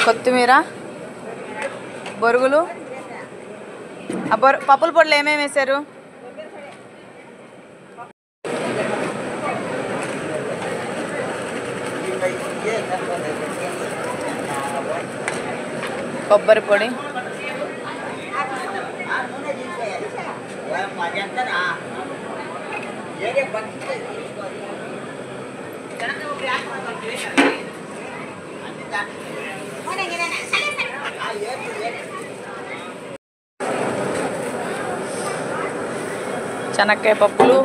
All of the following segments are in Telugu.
కొత్తిమీర, బొరుగులు. పప్పుల పొడిలో ఏమేమి వేశారు? కొబ్బరి పొడి, శనక్కాయ పప్పులు,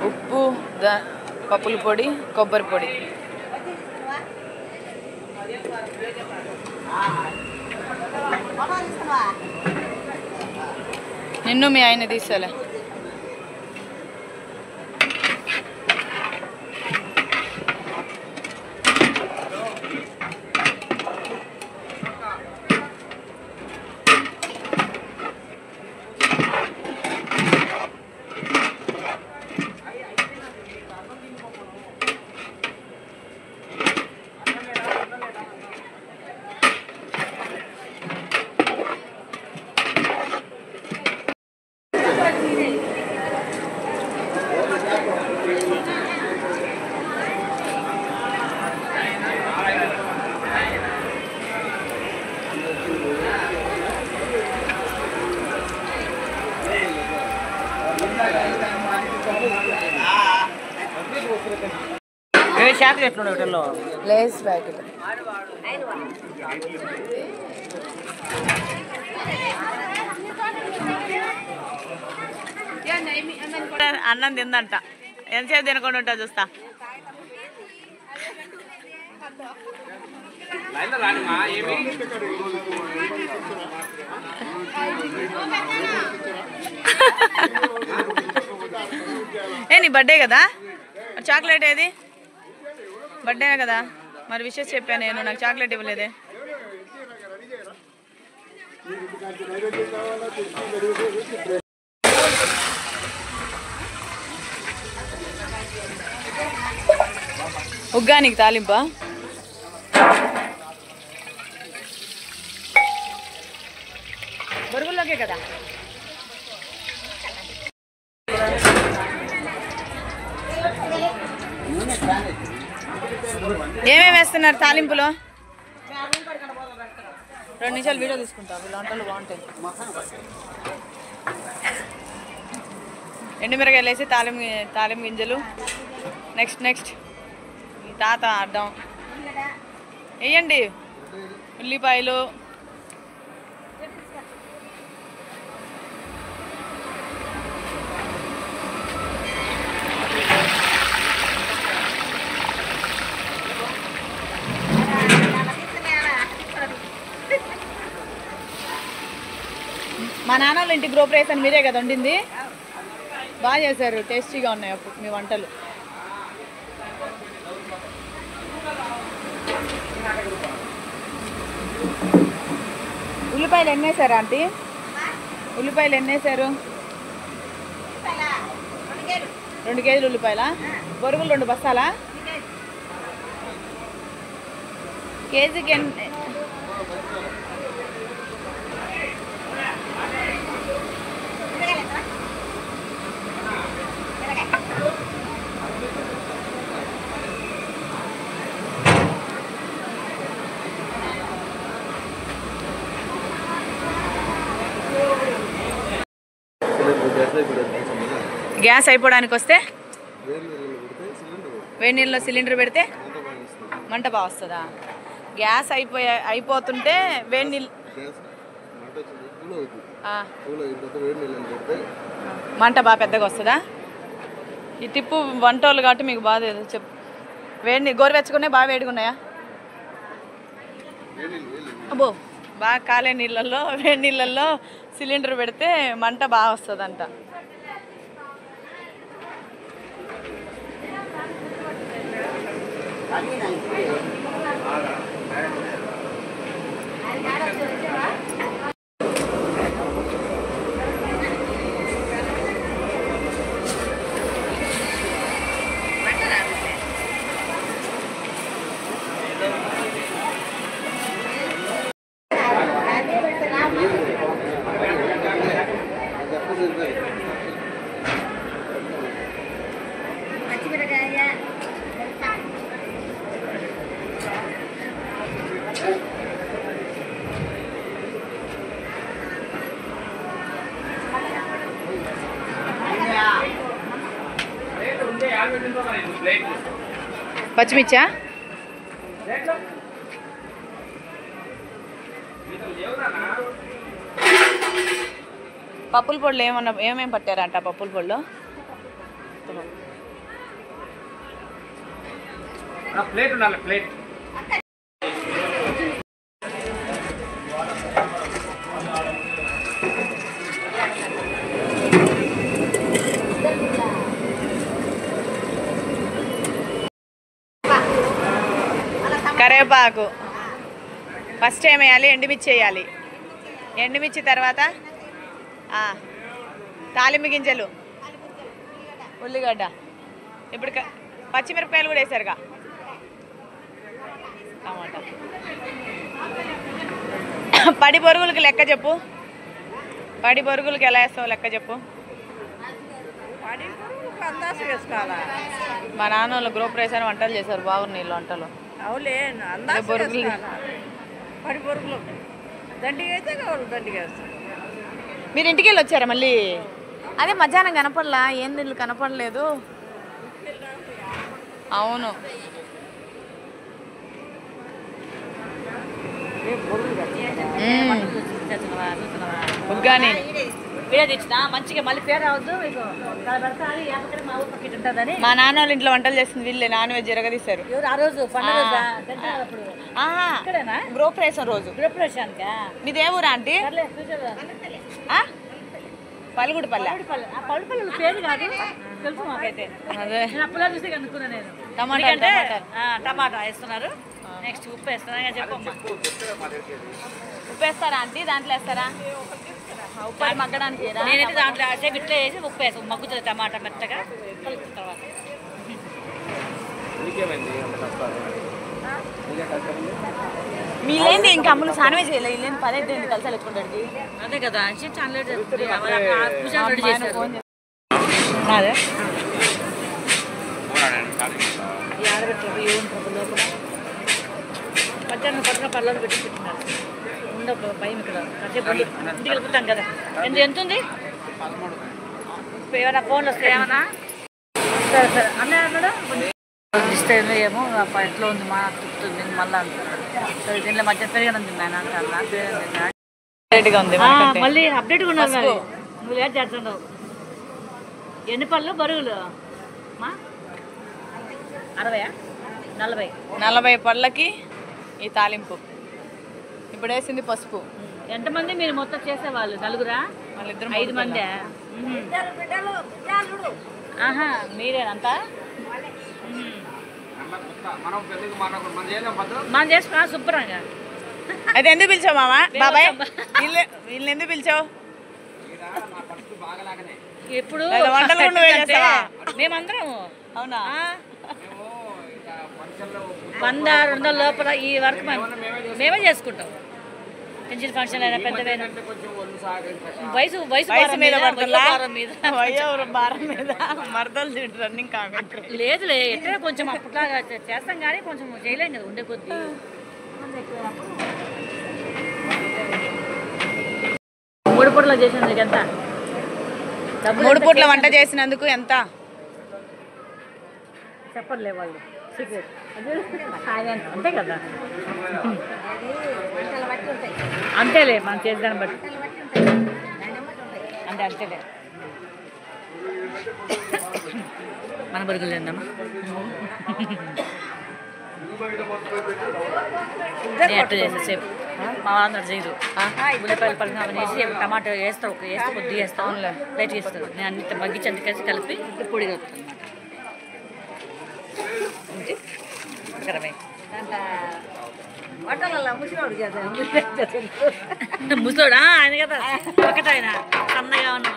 ఉప్పు, పప్పుల పొడి, కొబ్బరి పొడి. నిన్ను మీ ఆయన తీసేలే. Lay's packet. అన్నం తిందంట. ఎంతసేపు తినకుండా ఉంటా చూస్తా. నీ బర్త్డే కదా, చాక్లెట్ ఏది? బర్త్డేనే కదా, మరి విషెస్ చెప్పాను నేను, నాకు చాక్లెట్ ఇవ్వలేదే. ఉగ్గానికి తాలింపా? బొరుగుల్లోకే కదా. ఏమేమి వేస్తున్నారు తాలింపులో? 2 నిమిషాలు వీడియో తీసుకుంటా. వీళ్ళ వంటలు బాగుంటాయి. ఎండుమిరకాయలు వేసి తాలింపు గింజలు. నెక్స్ట్ తాత అడ్డం వేయండి. ఉల్లిపాయలు, మా నాన్నోళ్ళ ఇంటి గ్రూప్ రైస్ అని మీరే కదా వండింది. బాగా చేశారు, టేస్టీగా ఉన్నాయి అప్పుడు మీ వంటలు. ఉల్లిపాయలు ఎన్ని వేసారు ఆంటీ? ఉల్లిపాయలు ఎన్ని వేసారు? 2 కేజీలు ఉల్లిపాయలా? బొరుగులు 2 బస్తాలా? కేజీకి గ్యాస్ అయిపోవడానికి వస్తే వేడి నీళ్ళలో సిలిండర్ పెడితే మంట బాగా వస్తుందా? గ్యాస్ అయిపోతుంటే వేడి నీళ్ళు మంట బాగా పెద్దగా వస్తుందా? ఈ టిప్పు వంటోళ్ళు కాబట్టి మీకు బాగా చెప్పు. వేడి గోరువెచ్చకునే బాగా వేడిగా ఉన్నాయా? అబ్బో, బాగా కాలే నీళ్ళల్లో వేడి నీళ్ళల్లో సిలిండర్ పెడితే మంట బాగా వస్తుందంట. పచ్చిమిర్చా పప్పుల పొడిలో ఏమేమి పట్టారంట పప్పుల పొడిలో ప్లేట్ ఉండాలి ప్లేట్ కరివేపాకు ఫస్ట్ ఏం వేయాలి ఎండుమిర్చి వేయాలి ఎండుమిర్చి తర్వాత తాలింపు గింజలు ఉల్లిగడ్డ ఇప్పుడు పచ్చిమిరపకాయలు కూడా వేసారుగా టమాటా పడి బొరుగులకి లెక్క చెప్పు పడి బొరుగులకి ఎలా వేస్తావు లెక్క చెప్పు మా నాన్న వాళ్ళు గ్రూప్ రైస్ అని వంటలు చేశారు బాగున్నాయి వీళ్ళు వంటలు బొరుగులు పడి బొరుగులు దండిగా అయితే దండిగా వేస్తాం మీరు ఇంటికి వెళ్ళి వచ్చారా మళ్ళీ అదే మధ్యాహ్నం కనపడలా ఏం నీళ్ళు కనపడలేదు అవును ఉగ్గాని మంచిగా మళ్ళీ పేరు రావద్దు మా నాన్న వాళ్ళ ఇంట్లో వంటలు చేస్తుంది వీళ్ళే నాన్ వెజ్ జరగదీశారు ఆ రోజు గ్రూప్ రైస్ రోజు మీదే ఊరా ఆంటీ పల్లిగుడిపల్లె పల్లిపల్లి పేరు కాదు తెలుసు మాకైతే అదే నేను అప్పులా చూసి కనుక్కున్నా నేను టమాటా అంటే టమాటా వేస్తున్నారు నెక్స్ట్ ఉప్పు వేస్తున్నా చెప్పమ్మా ఉప్పు వేస్తారా ఆంటీ దాంట్లో వేస్తారా ఉప్పు అది మగ్గడానికి నేనైతే దాంట్లో సేపు ఇట్లా వేసి ఉప్పు వేస్తాను మగ్గుతుంది టమాటా మెత్తగా కలుపుతున్న తర్వాత మీలేంది ఇంకా అమ్ములు సానవే చేయలేదు వీళ్ళేంది పదైతే కలిసి ఎక్కుండడికి అదే కదా చాలా లేట్ రెడీ చేశారు అదే ఆడబెట్టారు ఏముంటారు లోపల మధ్యాహ్నం పక్కన పళ్ళలో పెట్టి పెట్టినారు ఉండవు భయం ఇక్కడ కాసేపు ఇంటికి వెళ్ళిపోతాం కదా ఎంత ఉంది ఏమైనా ఫోన్లు వస్తాయి ఏమన్నా సరే సరే అన్నయ్య అన్నాడు ఇస్తే ఏమో ఎట్లా ఉంది మా తిప్పుతుంది మళ్ళీ అంటున్నాడు సరే దీనిలో మధ్య పెరిగిన తిన్నాను అంటాను మళ్ళీ అప్డేట్గా ఉన్నారు నువ్వు లేట్ చేస్తున్నావు ఎన్ని పళ్ళు బరుగులు 60 40 పళ్ళకి ఈ తాలింపు ఇప్పుడు వేసింది పసుపు ఎంతమంది మీరు మొత్తం చేసేవాళ్ళు నలుగురా వాళ్ళిద్దరు 5 మంది ఆహా మీరేనంతా మనం చేసుకున్నా శుభ్రంగా అయితే ఎందుకు పిలిచావు మామ బాబాయ్ వీళ్ళని ఎందుకు పిలిచావు ఇప్పుడు వంటలు కూడా నువ్వే చేస్తావా? మేమందరం అవునా 100-200 లోపల ఈ వర్క్ మేమే చేసుకుంటాం చిన్న ఫంక్షన్ అయినా పెద్దదైనా వయసు వయసు మీద మీద భారం మీద మరదలు రన్నింగ్ కామెంట్ లేదులే ఎట్లా కొంచెం అప్పట్లాగా చేస్తాం కానీ కొంచెం చేయలేం కదా ఉండే కొద్ది మూడు పూటలు చేసినందుకు ఎంత 3 పూట్ల వంట చేసినందుకు ఎంత చెప్పలే వాళ్ళు సీక్రెట్ అంతే కదా అంతేలే మనం చేసేదాన్ని బట్టి అంతేలే మన బరుగులు తిందామా ఎట్లా చేసేసేపు మా వాళ్ళందరూ చేయరు ఉల్లిపాయలు పలిన అవన్నీ వేసి టమాటో వేస్తావు వేస్తే కొద్దిగా వేస్తావు లైట్ వేస్తావు నేను అన్ని మగ్గించి అంత కలిసి కలిపి పొడి కలుపుతాను ముసోడా ఆయన కదా ఒకటి ఆయన సన్నగా ఉన్నా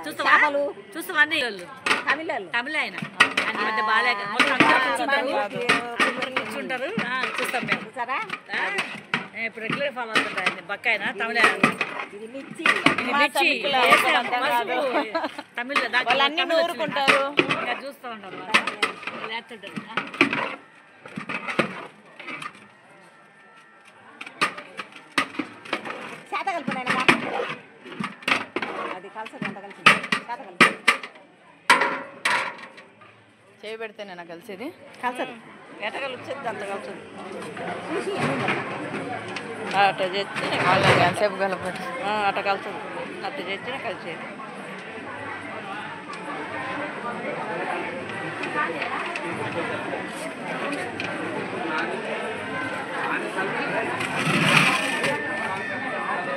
చూస్తావా అన్నీ వాళ్ళు తమిళ ఆయన ఆయన మధ్య బాగా కూర్చుంటారు చూస్తాం మేము ఇప్పుడు రెగ్యులర్ ఫాలో అవుతుంది బక్కాయనా తమిళ ఇది మిర్చి తమిళ వాళ్ళన్నీ నూరుకుంటారు. చూస్తూ ఉంటారు లేస్తుంటారు. చేత కలిపినాయన అది కలిసి ఎంత కలిసి చేత కలిపి చేయి పెడితే నేను కలిసేది కలిసదు ఎట కలిపి అంత కలిసి చూసి అట్లా చేస్తే ఎంతసేపు కలపచ్చు. అట్లా కలుస్తుంది అట్లా చేస్తేనే కలిసేది.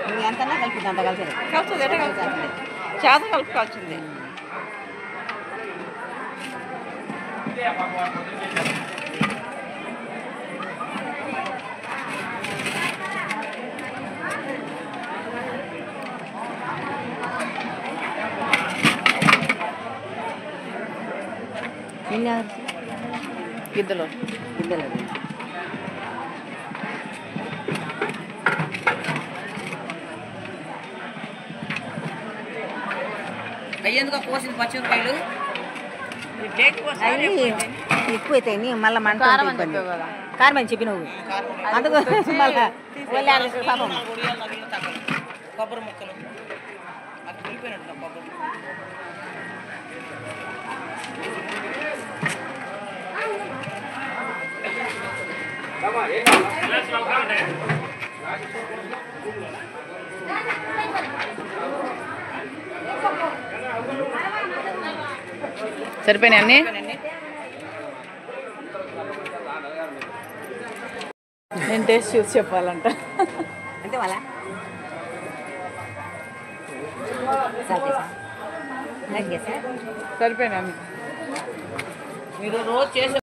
నువ్వు ఎంతన్నా కలిపి అంత కలిసేది కలుస్తుంది ఎట కలుస్తుంది చేత కలిపి కలిసింది. నిన్న గిద్దలో ఇద్దరు అయ్యేందుకు కోసిన పచ్చిమిరకాయలు అవి ఎక్కువైతాయి మళ్ళీ మంట కారం అని ఇబ్బంది. చెప్పావు కదా. కారం అని చెప్పి నువ్వు అందుకు మళ్ళీ పాపం కొబ్బరి ముక్కలు అది కులిపోయినట్టు కొబ్బరి సరిపోయినాయి అన్నీ. నేను టేస్ట్ చూసి చెప్పాలంట. అంతే మళ్ళా సరిపోయినాయి అన్నీ. మీరు రోజు చేసే